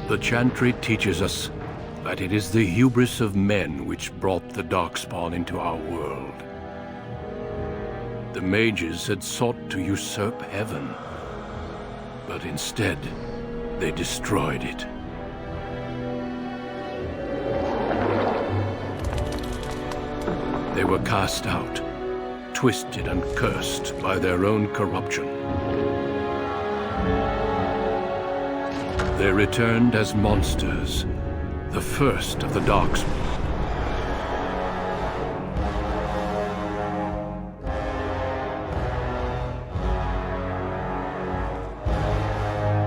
The chantry teaches us that it is the hubris of men which brought the Darkspawn into our world. The mages had sought to usurp heaven, but instead, they destroyed it. They were cast out, twisted and cursed by their own corruption. They returned as monsters, the first of the Darkspawn.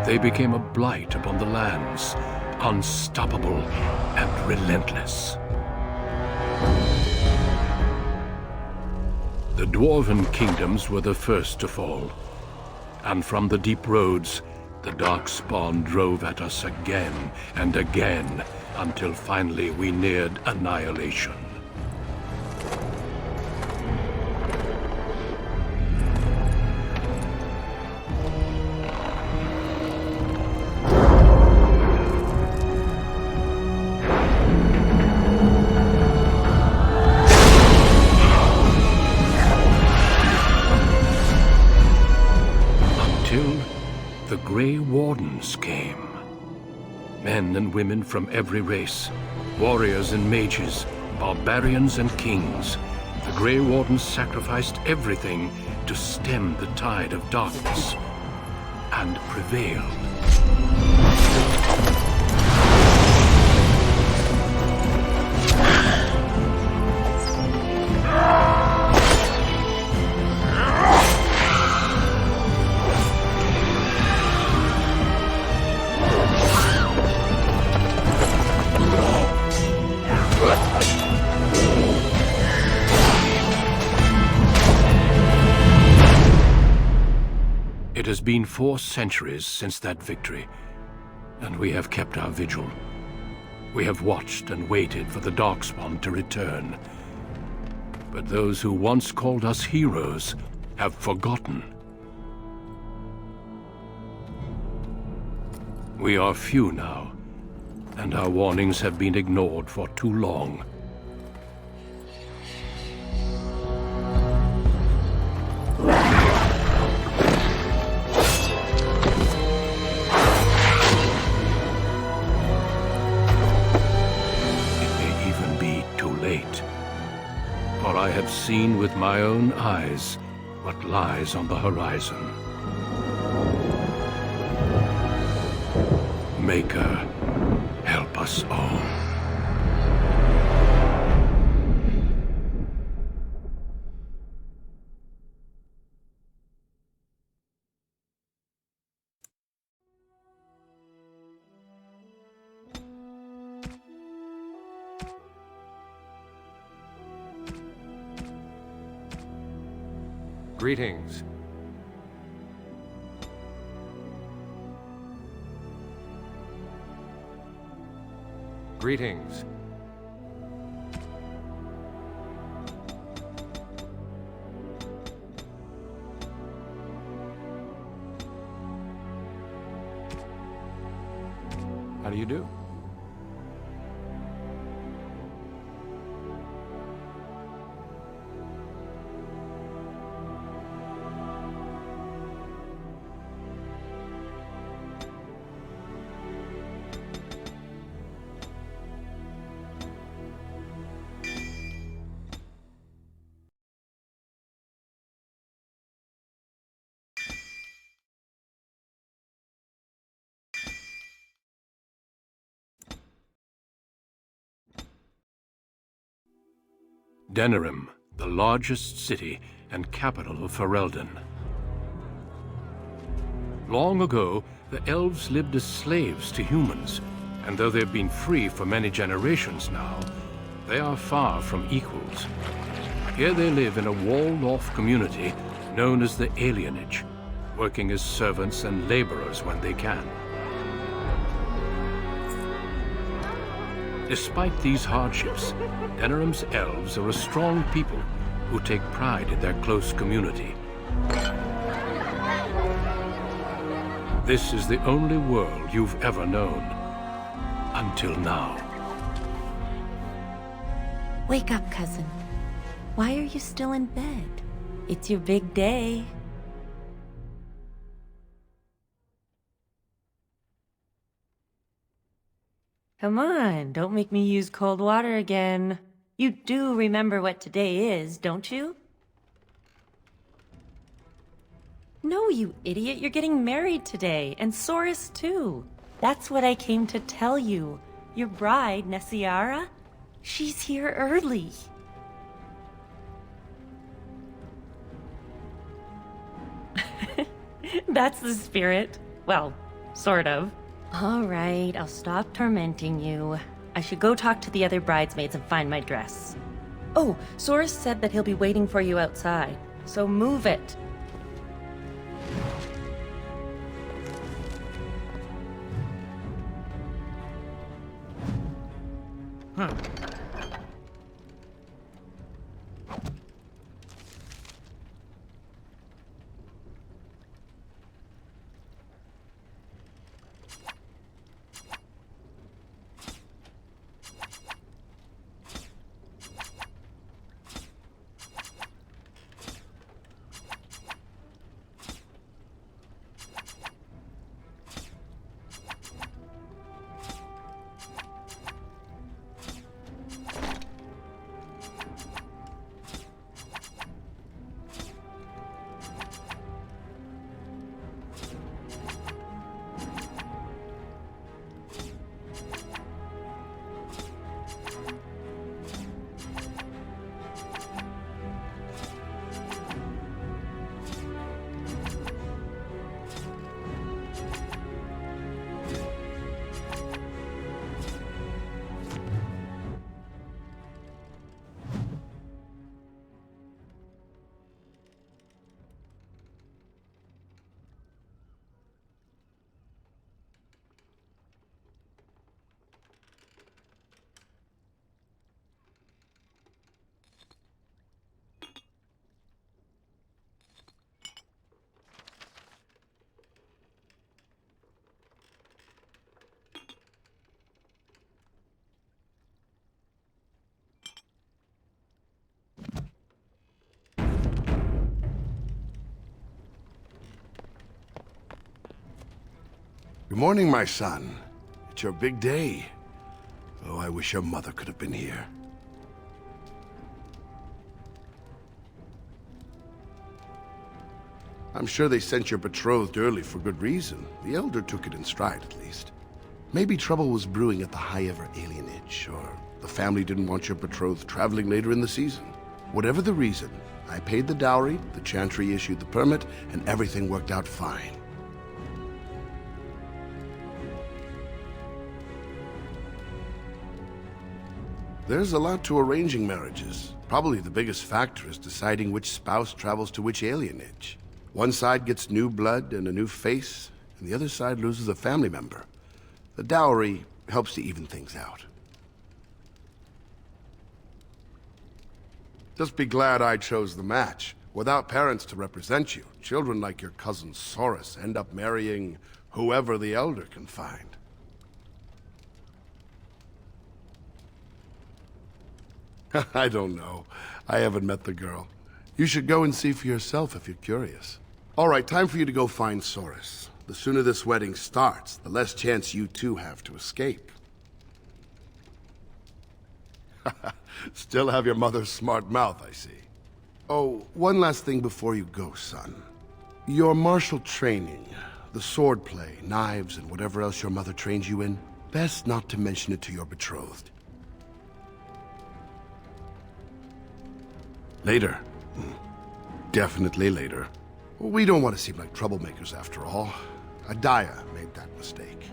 They became a blight upon the lands, unstoppable and relentless. The Dwarven kingdoms were the first to fall, and from the deep roads, the Darkspawn drove at us again and again, until finally we neared annihilation. The Grey Wardens came. Men and women from every race, warriors and mages, barbarians and kings. The Grey Wardens sacrificed everything to stem the tide of darkness, and prevailed. It has been 4 centuries since that victory, and we have kept our vigil. We have watched and waited for the Darkspawn to return. But those who once called us heroes have forgotten. We are few now, and our warnings have been ignored for too long. For I have seen with my own eyes what lies on the horizon. Maker, help us all. Greetings. Greetings. How do you do? Denerim, the largest city and capital of Ferelden. Long ago, the elves lived as slaves to humans, and though they've been free for many generations now, they are far from equals. Here they live in a walled-off community known as the Alienage, working as servants and laborers when they can. Despite these hardships, Denerim's elves are a strong people who take pride in their close community. This is the only world you've ever known, until now. Wake up, cousin. Why are you still in bed? It's your big day. Come on, don't make me use cold water again. You do remember what today is, don't you? No, you idiot. You're getting married today, and Soris too. That's what I came to tell you. Your bride, Nessiara, she's here early. That's the spirit. Well, sort of. All right, I'll stop tormenting you. I should go talk to the other bridesmaids and find my dress. Oh, Soris said that he'll be waiting for you outside, so move it. Good morning, my son. It's your big day. Oh, I wish your mother could have been here. I'm sure they sent your betrothed early for good reason. The Elder took it in stride, at least. Maybe trouble was brewing at the High-Ever alienage, or the family didn't want your betrothed traveling later in the season. Whatever the reason, I paid the dowry, the Chantry issued the permit, and everything worked out fine. There's a lot to arranging marriages. Probably the biggest factor is deciding which spouse travels to which alienage. One side gets new blood and a new face, and the other side loses a family member. The dowry helps to even things out. Just be glad I chose the match. Without parents to represent you, children like your cousin Soris end up marrying whoever the Elder can find. I don't know. I haven't met the girl. You should go and see for yourself if you're curious. All right, time for you to go find Soris. The sooner this wedding starts, the less chance you two have to escape. Still have your mother's smart mouth, I see. Oh, one last thing before you go, son. Your martial training, the sword play, knives, and whatever else your mother trains you in, best not to mention it to your betrothed. Later. Definitely later. We don't want to seem like troublemakers after all. Adaya made that mistake.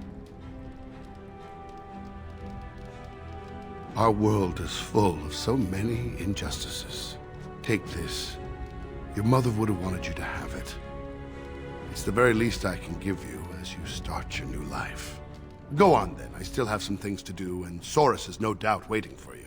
Our world is full of so many injustices. Take this. Your mother would have wanted you to have it. It's the very least I can give you as you start your new life. Go on then. I still have some things to do, and Soris is no doubt waiting for you.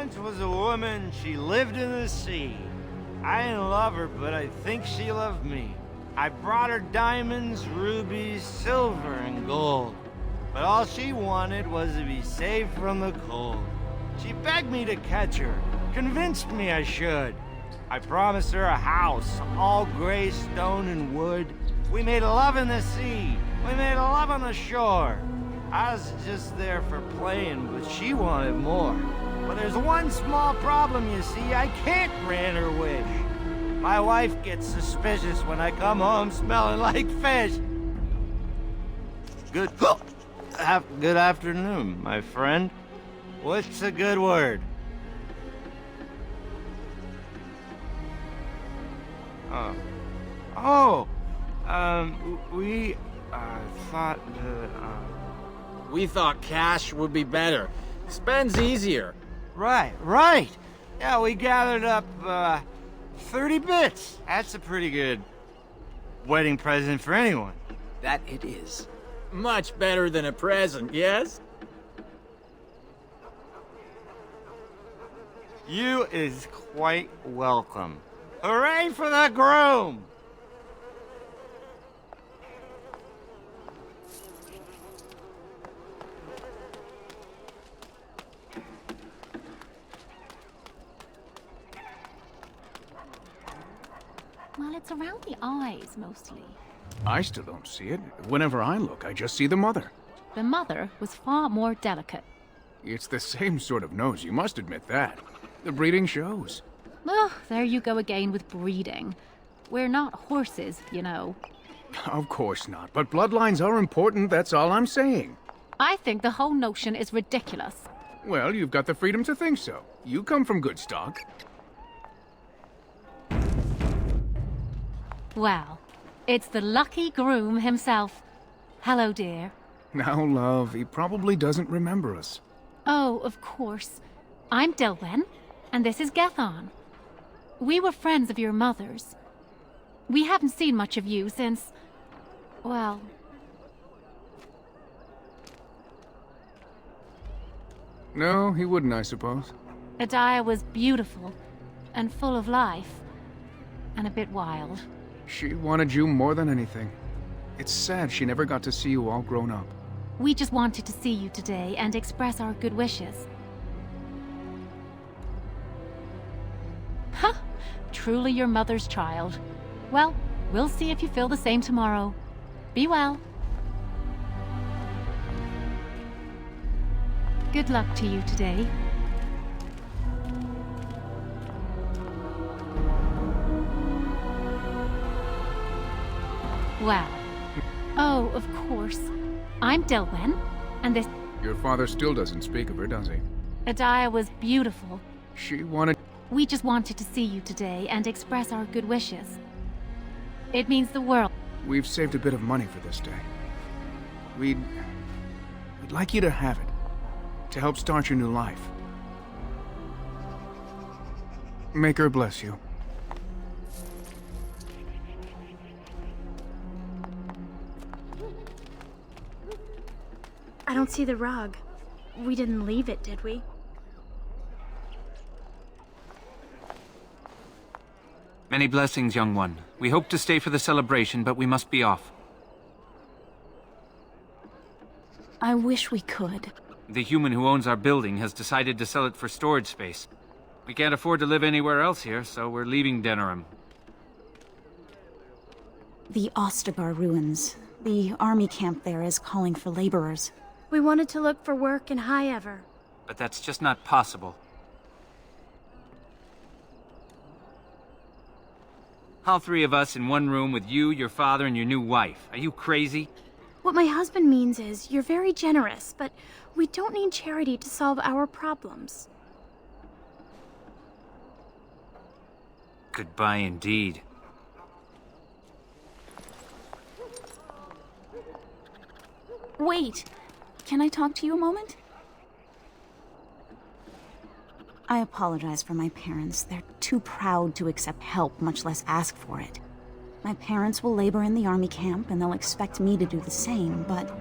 once was a woman, she lived in the sea. I didn't love her, but I think she loved me. I brought her diamonds, rubies, silver, and gold. But all she wanted was to be safe from the cold. She begged me to catch her, convinced me I should. I promised her a house, all gray stone and wood. We made love in the sea. We made love on the shore. I was just there for playing, but she wanted more. But there's one small problem, you see. I can't grant her wish. My wife gets suspicious when I come home smelling like fish. Good afternoon, my friend. What's a good word? We thought that, We thought cash would be better. Spend's easier. Right. Yeah, we gathered up, 30 bits. That's a pretty good wedding present for anyone. That it is. Much better than a present, yes? You is quite welcome. Hooray for the groom! Well, it's around the eyes, mostly. I still don't see it. Whenever I look, I just see the mother. The mother was far more delicate. It's the same sort of nose, you must admit that. The breeding shows. Oh, there you go again with breeding. We're not horses, you know. Of course not, but bloodlines are important, that's all I'm saying. I think the whole notion is ridiculous. Well, you've got the freedom to think so. You come from good stock. Well, it's the lucky groom himself. Hello, dear. Now, love, he probably doesn't remember us. Oh, of course. I'm Dilwyn, and this is Gethon. We were friends of your mother's. We haven't seen much of you since... well... No, he wouldn't, I suppose. Adiah was beautiful, and full of life, and a bit wild. She wanted you more than anything. It's sad she never got to see you all grown up. We just wanted to see you today and express our good wishes. Huh! Truly your mother's child. Well, we'll see if you feel the same tomorrow. Be well. Good luck to you today. Wow. Oh, of course. I'm Dilwyn, and this... Your father still doesn't speak of her, does he? Adiah was beautiful. She wanted... We just wanted to see you today and express our good wishes. It means the world. We've saved a bit of money for this day. We'd like you to have it. To help start your new life. Make her bless you. I don't see the rug. We didn't leave it, did we? Many blessings, young one. We hope to stay for the celebration, but we must be off. I wish we could. The human who owns our building has decided to sell it for storage space. We can't afford to live anywhere else here, so we're leaving Denerim. The Ostagar ruins. The army camp there is calling for laborers. We wanted to look for work in High Ever. But that's just not possible. All three of us in one room with you, your father, and your new wife. Are you crazy? What my husband means is, you're very generous, but we don't need charity to solve our problems. Goodbye indeed. Wait! Can I talk to you a moment? I apologize for my parents. They're too proud to accept help, much less ask for it. My parents will labor in the army camp, and they'll expect me to do the same, but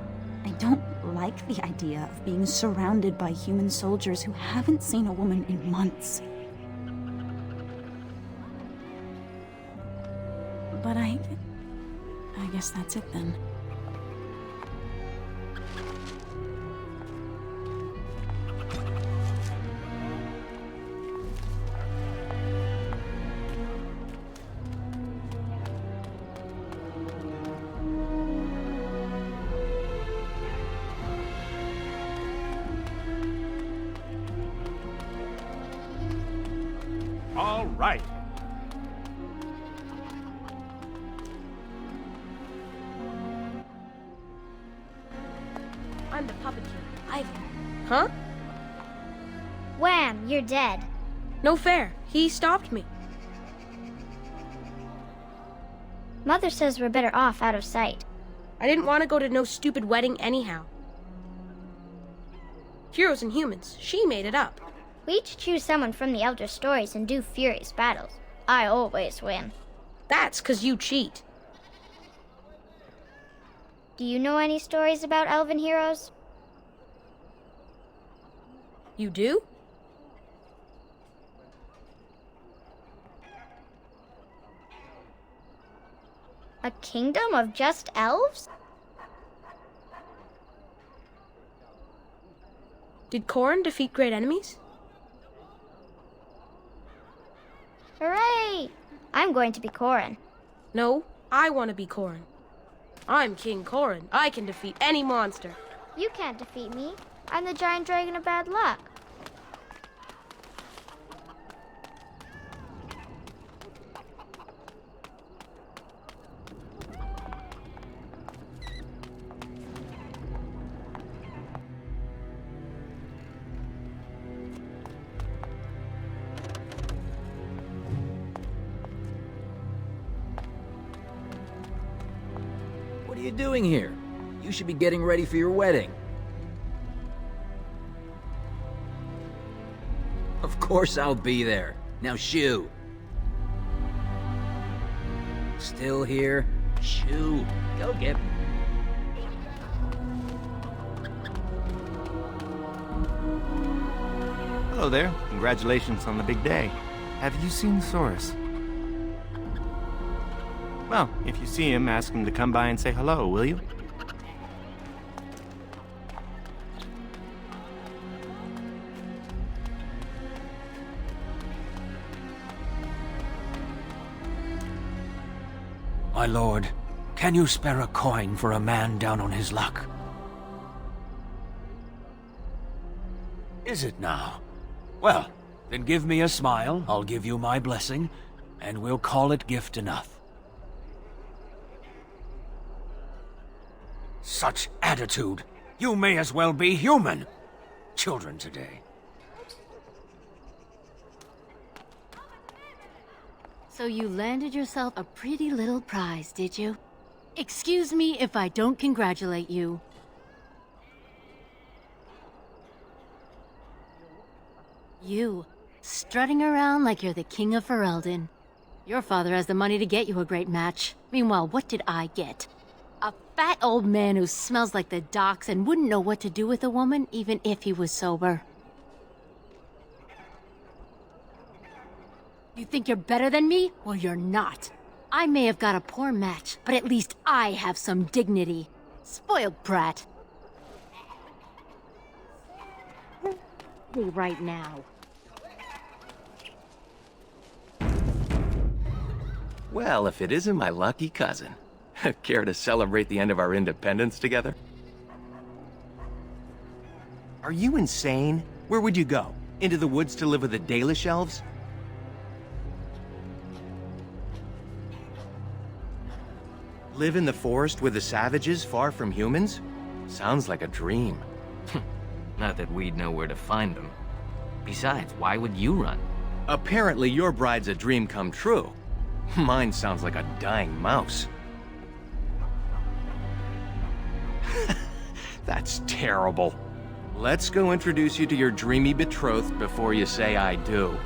I don't like like the idea of being surrounded by human soldiers who haven't seen a woman in months. But I guess that's it then. All right. I'm the puppet king, Ivan. Huh? Wham, you're dead. No fair. He stopped me. Mother says we're better off out of sight. I didn't want to go to no stupid wedding anyhow. Heroes and humans. She made it up. We each choose someone from the Elder Stories and do furious battles. I always win. That's 'cause you cheat. Do you know any stories about elven heroes? You do? A kingdom of just elves? Did Corrin defeat great enemies? Hooray! I'm going to be Corrin. No, I want to be Corrin. I'm King Corrin. I can defeat any monster. You can't defeat me. I'm the giant dragon of bad luck. What are you doing here? You should be getting ready for your wedding. Of course I'll be there. Now shoo. Still here? Shoo. Go get me. Hello there. Congratulations on the big day. Have you seen Soris? Well, if you see him, ask him to come by and say hello, will you? My lord, can you spare a coin for a man down on his luck? Is it now? Well, then give me a smile, I'll give you my blessing, and we'll call it gift enough. Such attitude! You may as well be human! Children today. So you landed yourself a pretty little prize, did you? Excuse me if I don't congratulate you. You, strutting around like you're the king of Ferelden. Your father has the money to get you a great match. Meanwhile, what did I get? A fat old man who smells like the docks and wouldn't know what to do with a woman even if he was sober. You think you're better than me? Well, you're not. I may have got a poor match, but at least I have some dignity. Spoiled brat. Me right now. Well, if it isn't my lucky cousin. Care to celebrate the end of our independence together? Are you insane? Where would you go? Into the woods to live with the Dalish elves? Live in the forest with the savages, far from humans? Sounds like a dream. Not that we'd know where to find them. Besides, why would you run? Apparently your bride's a dream come true. Mine sounds like a dying mouse. That's terrible. Let's go introduce you to your dreamy betrothed before you say I do.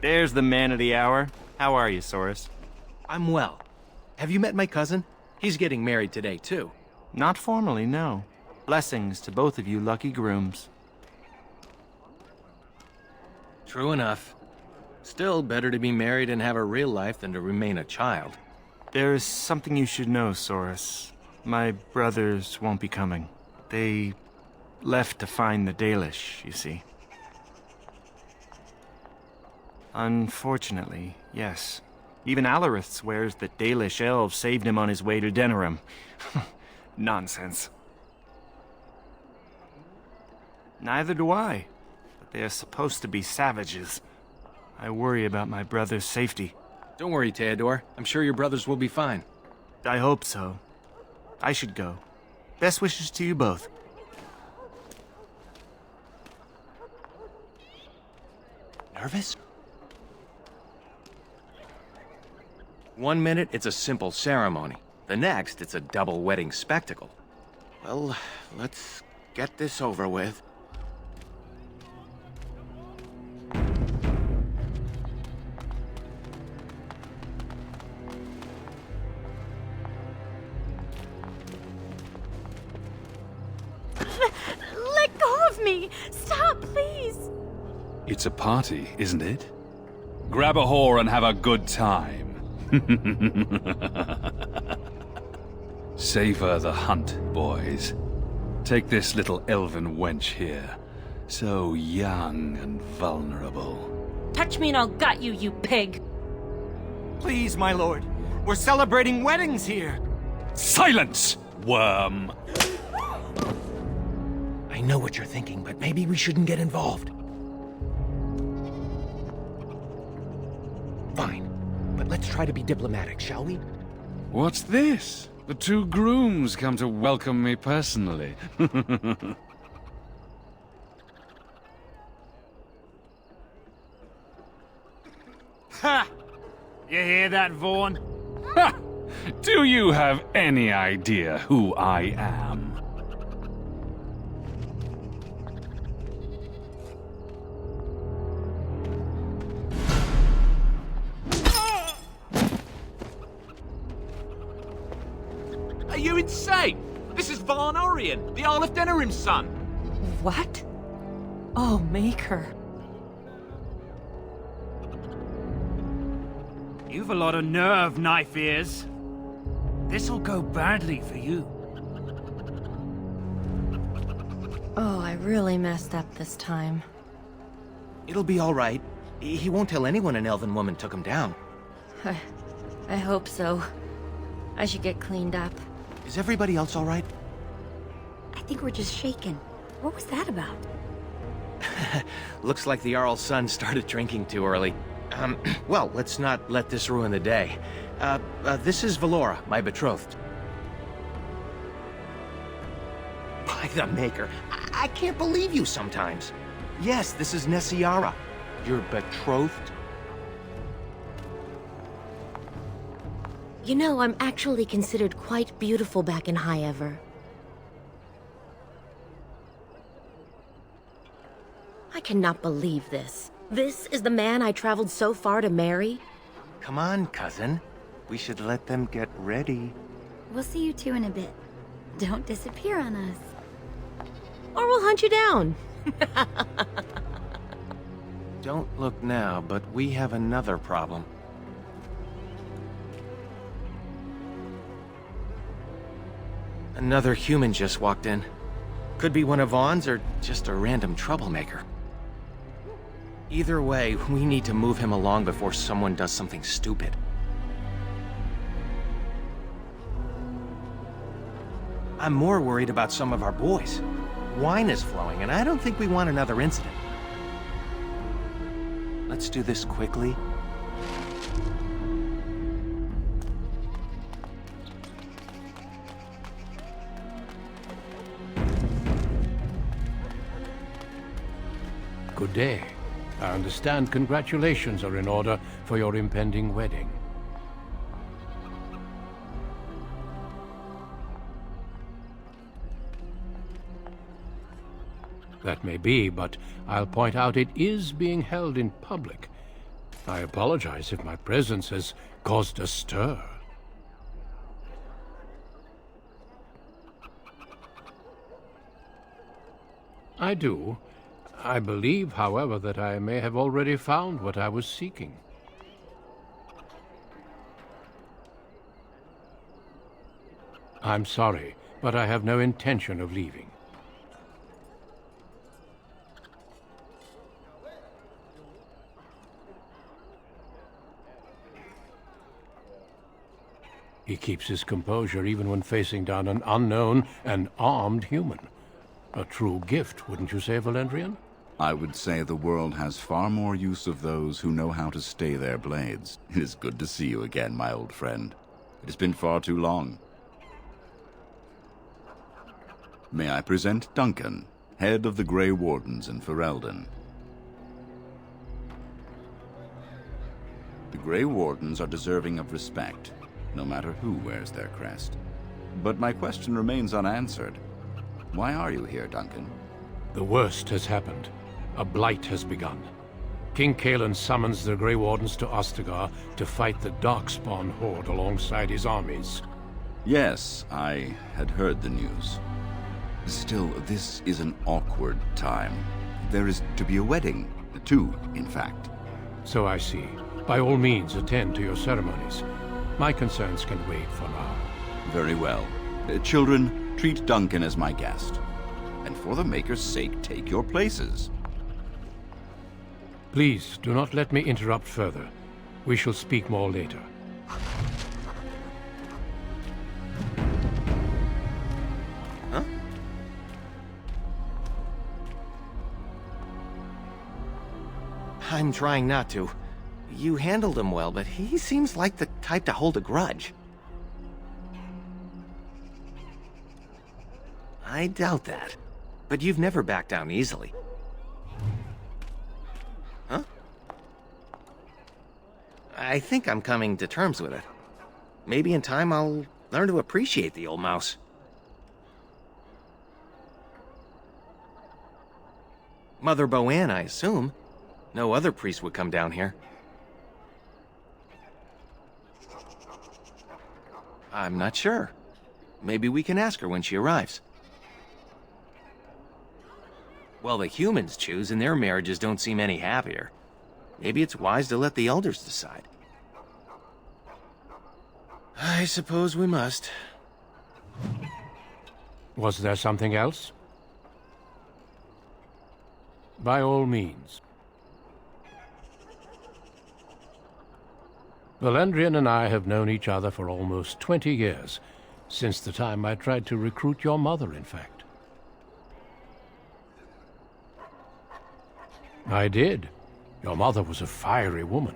There's the man of the hour. How are you, Soris? I'm well. Have you met my cousin? He's getting married today, too. Not formally, no. Blessings to both of you lucky grooms. True enough. Still, better to be married and have a real life than to remain a child. There is something you should know, Soris. My brothers won't be coming. They left to find the Dalish, you see. Unfortunately, yes. Even Alarith swears that Dalish elves saved him on his way to Denerim. Nonsense. Neither do I. But they are supposed to be savages. I worry about my brother's safety. Don't worry, Theodore. I'm sure your brothers will be fine. I hope so. I should go. Best wishes to you both. Nervous? 1 minute, it's a simple ceremony. The next, it's a double wedding spectacle. Well, let's get this over with. Let go of me! Stop, please! It's a party, isn't it? Grab a whore and have a good time. Savor the hunt, boys. Take this little elven wench here. So young and vulnerable. Touch me and I'll gut you, you pig! Please, my lord. We're celebrating weddings here. Silence, worm! I know what you're thinking, but maybe we shouldn't get involved. Fine. But let's try to be diplomatic, shall we? What's this? The two grooms come to welcome me personally. Ha! You hear that, Vaughn? Ha! Do you have any idea who I am? Are you insane? This is Varn Orion, the Earl of Denerim's son. What? Oh, Maker. You've a lot of nerve, knife ears. This'll go badly for you. Oh, I really messed up this time. It'll be all right. He won't tell anyone an elven woman took him down. I hope so. I should get cleaned up. Is everybody else all right? I think we're just shaken. What was that about? Looks like the Jarl's son started drinking too early. Well, let's not let this ruin the day. This is Valora, my betrothed. By the Maker, I can't believe you sometimes. Yes, this is Nessiara, your betrothed. You know, I'm actually considered quite beautiful back in High Ever. I cannot believe this. This is the man I traveled so far to marry? Come on, cousin. We should let them get ready. We'll see you two in a bit. Don't disappear on us. Or we'll hunt you down. Don't look now, but we have another problem. Another human just walked in. Could be one of Vaughn's or just a random troublemaker. Either way, we need to move him along before someone does something stupid. I'm more worried about some of our boys. Wine is flowing, and I don't think we want another incident. Let's do this quickly. Good day. I understand congratulations are in order for your impending wedding. That may be, but I'll point out it is being held in public. I apologize if my presence has caused a stir. I do. I believe, however, that I may have already found what I was seeking. I'm sorry, but I have no intention of leaving. He keeps his composure even when facing down an unknown and armed human. A true gift, wouldn't you say, Valendrian? I would say the world has far more use of those who know how to stay their blades. It is good to see you again, my old friend. It has been far too long. May I present Duncan, head of the Grey Wardens in Ferelden. The Grey Wardens are deserving of respect, no matter who wears their crest. But my question remains unanswered. Why are you here, Duncan? The worst has happened. A blight has begun. King Cailan summons the Grey Wardens to Ostagar to fight the Darkspawn horde alongside his armies. Yes, I had heard the news. Still, this is an awkward time. There is to be a wedding. Two, in fact. So I see. By all means, attend to your ceremonies. My concerns can wait for now. Very well. Children, treat Duncan as my guest. And for the Maker's sake, take your places. Please, do not let me interrupt further. We shall speak more later. Huh? I'm trying not to. You handled him well, but he seems like the type to hold a grudge. I doubt that. But you've never backed down easily. Huh? I think I'm coming to terms with it. Maybe in time I'll learn to appreciate the old mouse. Mother Boann, I assume. No other priest would come down here. I'm not sure. Maybe we can ask her when she arrives. Well, the humans choose, and their marriages don't seem any happier. Maybe it's wise to let the elders decide. I suppose we must. Was there something else? By all means. Valendrian and I have known each other for almost 20 years, since the time I tried to recruit your mother, in fact. I did. Your mother was a fiery woman.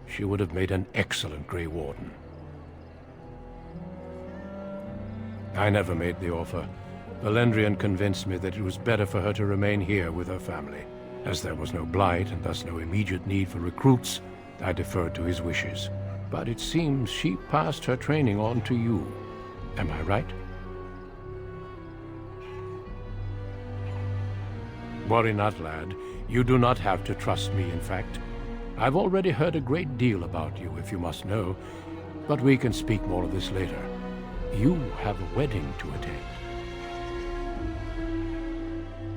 She would have made an excellent Grey Warden. I never made the offer. Valendrian convinced me that it was better for her to remain here with her family. As there was no blight and thus no immediate need for recruits, I deferred to his wishes. But it seems she passed her training on to you. Am I right? Worry not, lad. You do not have to trust me, in fact. I've already heard a great deal about you, if you must know. But we can speak more of this later. You have a wedding to attend.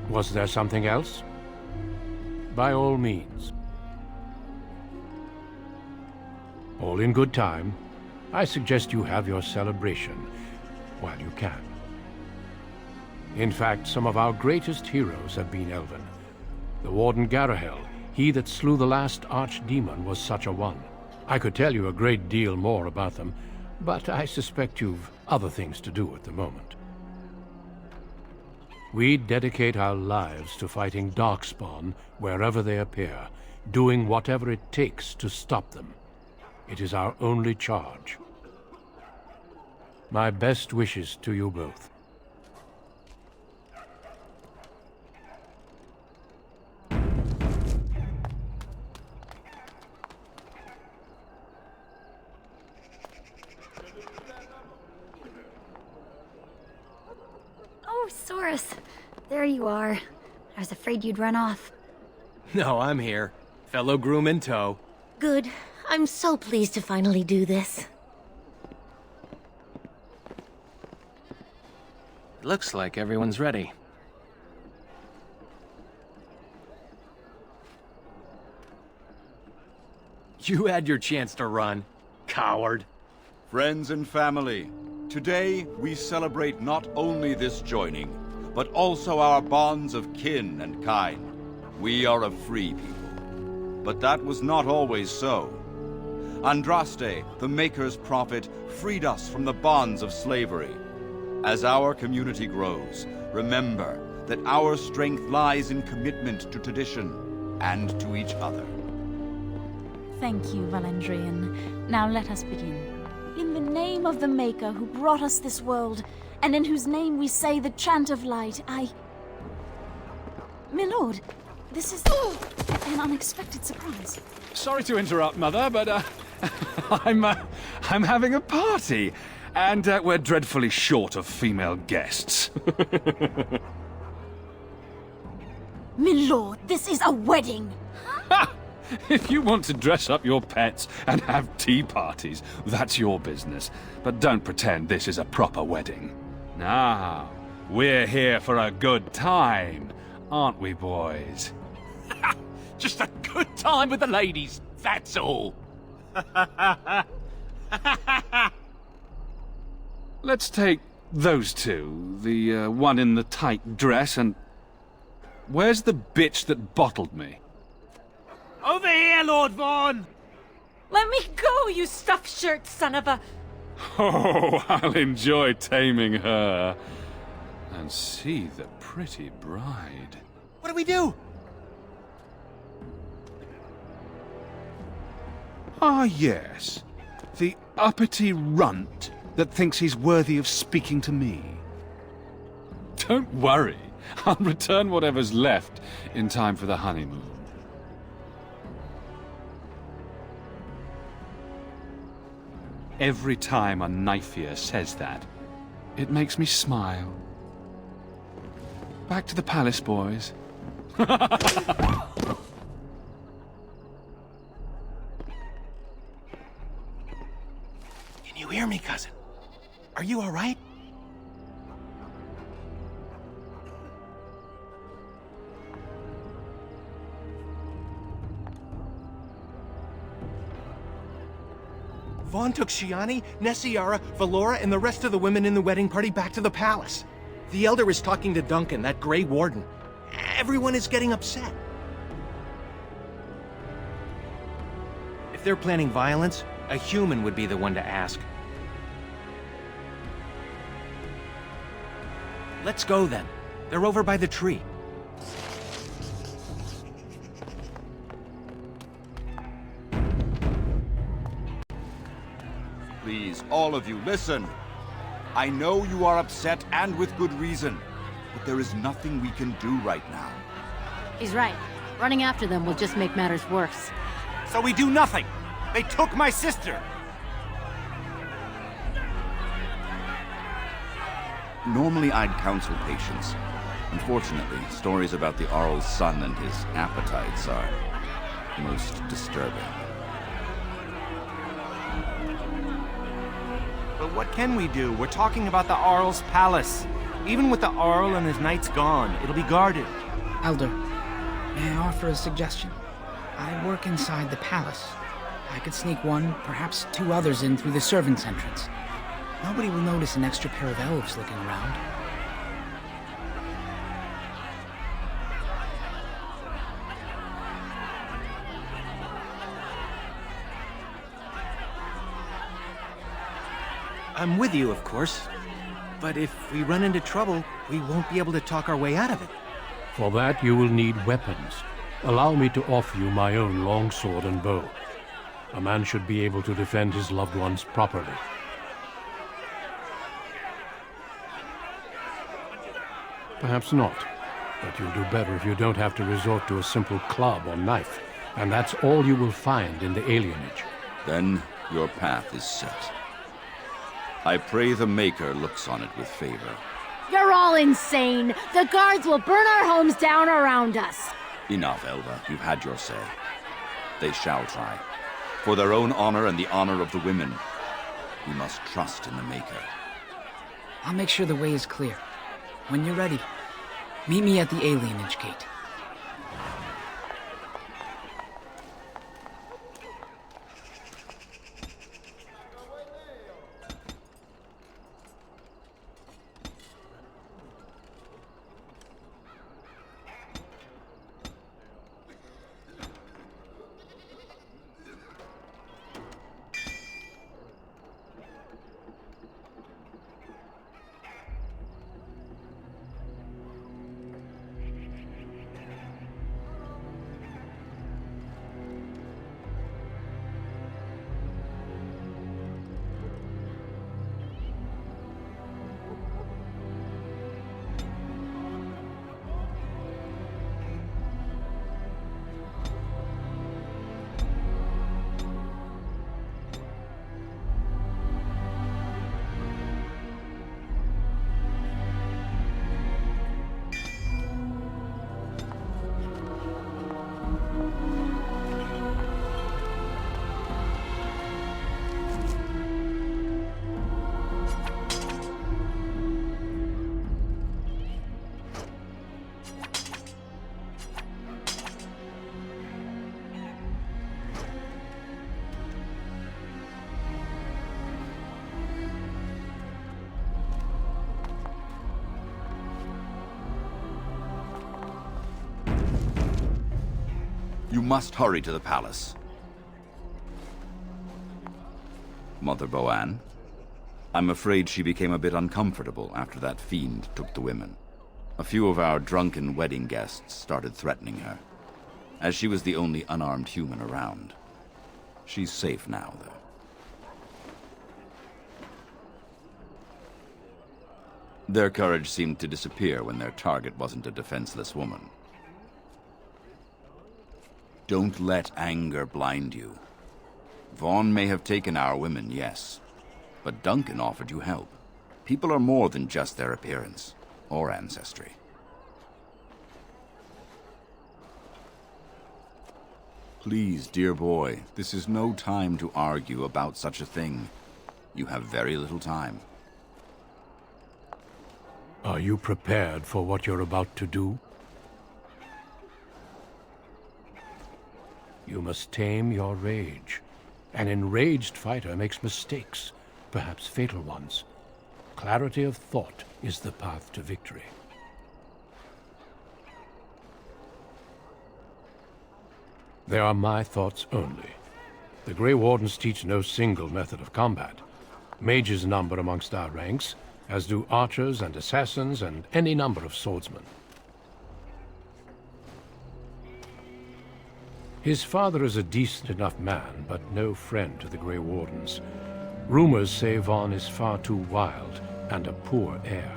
Was there something else? By all means. All in good time. I suggest you have your celebration while you can. In fact, some of our greatest heroes have been Elven. The Warden Garahel, he that slew the last archdemon, was such a one. I could tell you a great deal more about them, but I suspect you've other things to do at the moment. We dedicate our lives to fighting Darkspawn wherever they appear, doing whatever it takes to stop them. It is our only charge. My best wishes to you both. Oh, Soris. There you are. I was afraid you'd run off. No, I'm here. Fellow groom in tow. Good. I'm so pleased to finally do this. Looks like everyone's ready. You had your chance to run, coward. Friends and family, today we celebrate not only this joining, but also our bonds of kin and kind. We are a free people. But that was not always so. Andraste, the Maker's prophet, freed us from the bonds of slavery. As our community grows, remember that our strength lies in commitment to tradition and to each other. Thank you, Valandrian. Now let us begin. In the name of the Maker who brought us this world, and in whose name we say the chant of light, My lord, this is an unexpected surprise. Sorry to interrupt, Mother, but I'm having a party, and we're dreadfully short of female guests. My lord, this is a wedding! If you want to dress up your pets and have tea parties, that's your business. But don't pretend this is a proper wedding. Now, we're here for a good time, aren't we, boys? Just a good time with the ladies, that's all. Let's take those two, the one in the tight dress and... Where's the bitch that bottled me? Over here, Lord Vaughn! Let me go, you stuffed shirt son of a... Oh, I'll enjoy taming her. And see the pretty bride. What do we do? Ah, yes. The uppity runt that thinks he's worthy of speaking to me. Don't worry. I'll return whatever's left in time for the honeymoon. Every time a knife-ear says that, it makes me smile. Back to the palace, boys. Can you hear me, cousin? Are you all right? Vaughn took Shiani, Nessiara, Valora, and the rest of the women in the wedding party back to the palace. The Elder is talking to Duncan, that Grey Warden. Everyone is getting upset. If they're planning violence, a human would be the one to ask. Let's go then. They're over by the tree. Please, all of you, listen. I know you are upset, and with good reason, but there is nothing we can do right now. He's right. Running after them will just make matters worse. So we do nothing. They took my sister. Normally I'd counsel patience. Unfortunately, stories about the Arl's son and his appetites are most disturbing. But what can we do? We're talking about the Arl's palace. Even with the Arl and his knights gone, it'll be guarded. Elder, may I offer a suggestion? I work inside the palace. I could sneak one, perhaps two others in through the servants' entrance. Nobody will notice an extra pair of elves looking around. I'm with you, of course. But if we run into trouble, we won't be able to talk our way out of it. For that, you will need weapons. Allow me to offer you my own longsword and bow. A man should be able to defend his loved ones properly. Perhaps not, but you'll do better if you don't have to resort to a simple club or knife, and that's all you will find in the alienage. Then your path is set. I pray the Maker looks on it with favor. You're all insane! The guards will burn our homes down around us! Enough, Elva. You've had your say. They shall try. For their own honor and the honor of the women, we must trust in the Maker. I'll make sure the way is clear. When you're ready, meet me at the alienage gate. You must hurry to the palace. Mother Boanne, I'm afraid she became a bit uncomfortable after that fiend took the women. A few of our drunken wedding guests started threatening her, as she was the only unarmed human around. She's safe now, though. Their courage seemed to disappear when their target wasn't a defenseless woman. Don't let anger blind you. Vaughn may have taken our women, yes, but Duncan offered you help. People are more than just their appearance or ancestry. Please, dear boy, this is no time to argue about such a thing. You have very little time. Are you prepared for what you're about to do? You must tame your rage. An enraged fighter makes mistakes, perhaps fatal ones. Clarity of thought is the path to victory. They are my thoughts only. The Grey Wardens teach no single method of combat. Mages number amongst our ranks, as do archers and assassins and any number of swordsmen. His father is a decent enough man, but no friend to the Grey Wardens. Rumors say Vaughn is far too wild and a poor heir.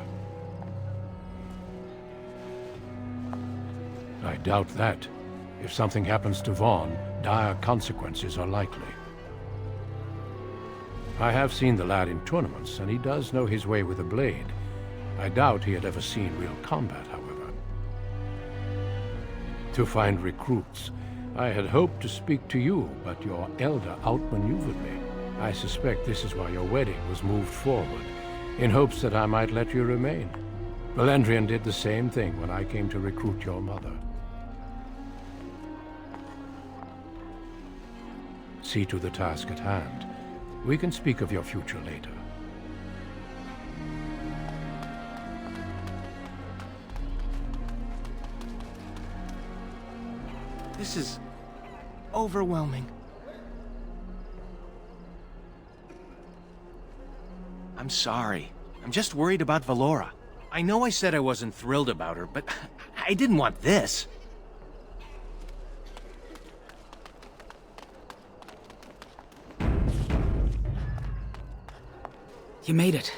I doubt that. If something happens to Vaughn, dire consequences are likely. I have seen the lad in tournaments, and he does know his way with a blade. I doubt he had ever seen real combat, however. To find recruits, I had hoped to speak to you, but your elder outmaneuvered me. I suspect this is why your wedding was moved forward, in hopes that I might let you remain. Valendrian did the same thing when I came to recruit your mother. See to the task at hand. We can speak of your future later. This is overwhelming. I'm sorry. I'm just worried about Valora. I know I said I wasn't thrilled about her, but I didn't want this. You made it.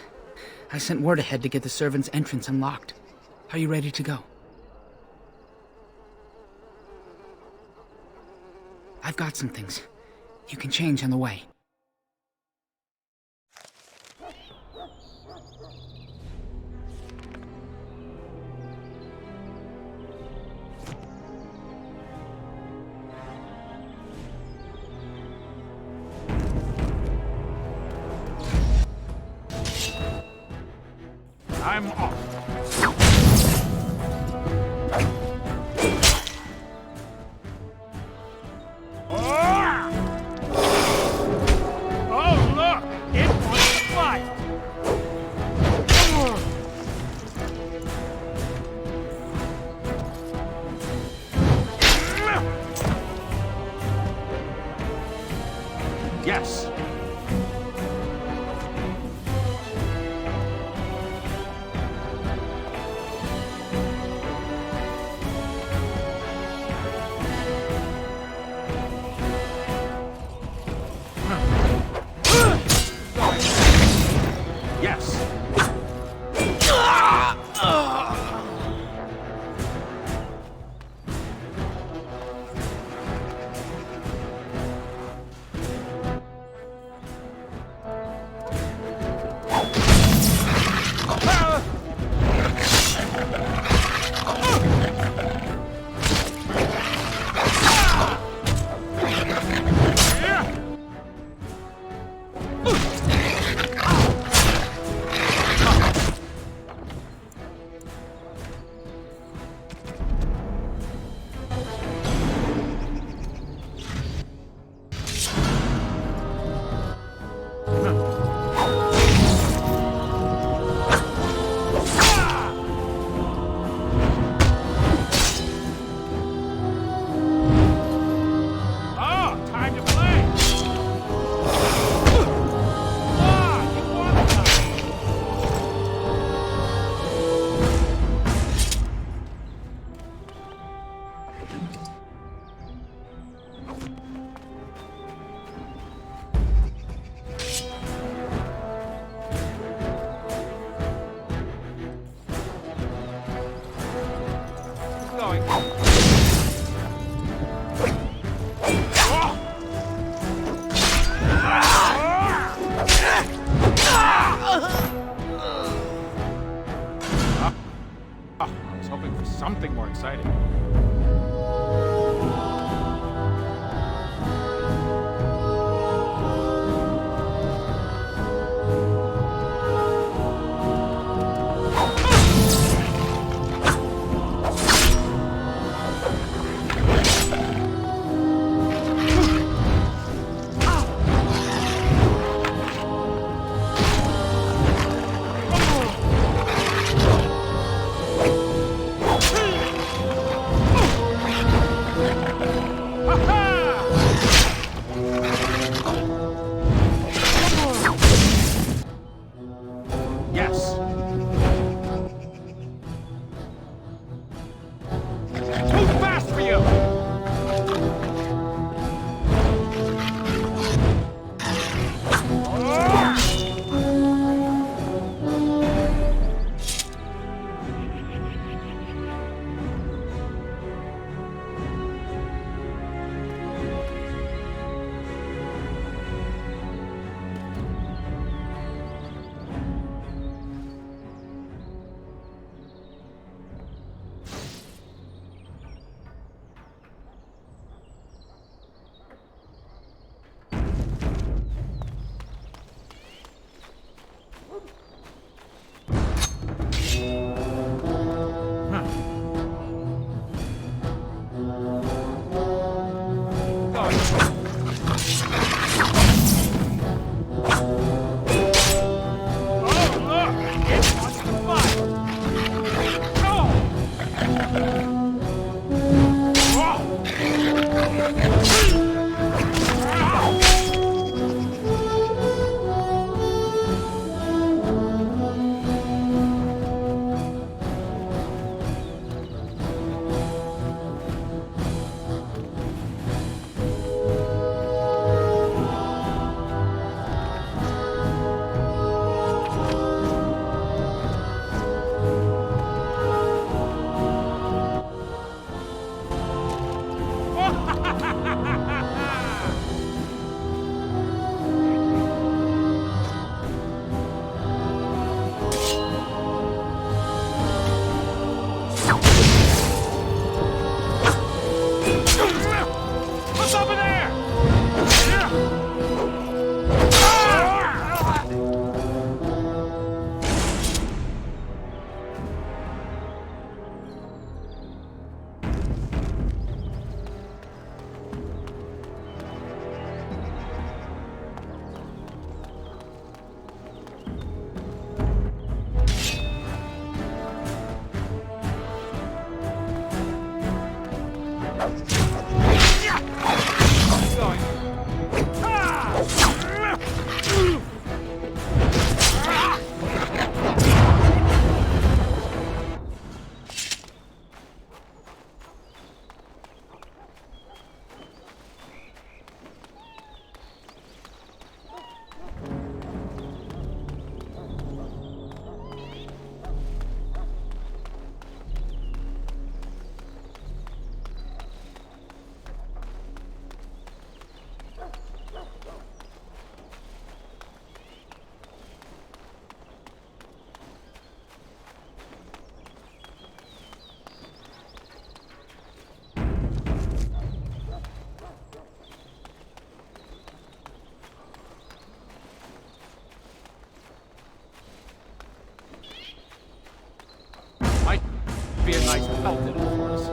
I sent word ahead to get the servants' entrance unlocked. Are you ready to go? I've got some things. You can change on the way. I'm off. Oh, look! It wants to fight! Yes. Yes. I was hoping for something more exciting. be a nice pelt in it for us.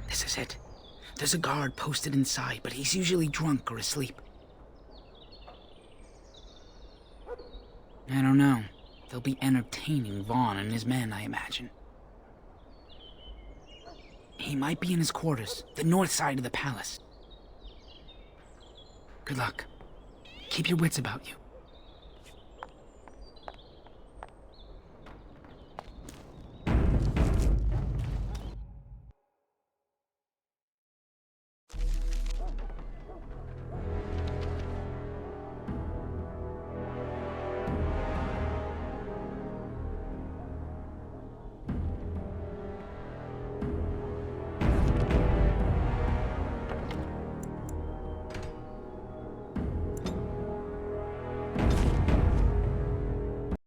This is it. There's a guard posted inside, but he's usually drunk or asleep. I don't know. They'll be entertaining Vaughn and his men, I imagine. He might be in his quarters, the north side of the palace. Good luck. Keep your wits about you.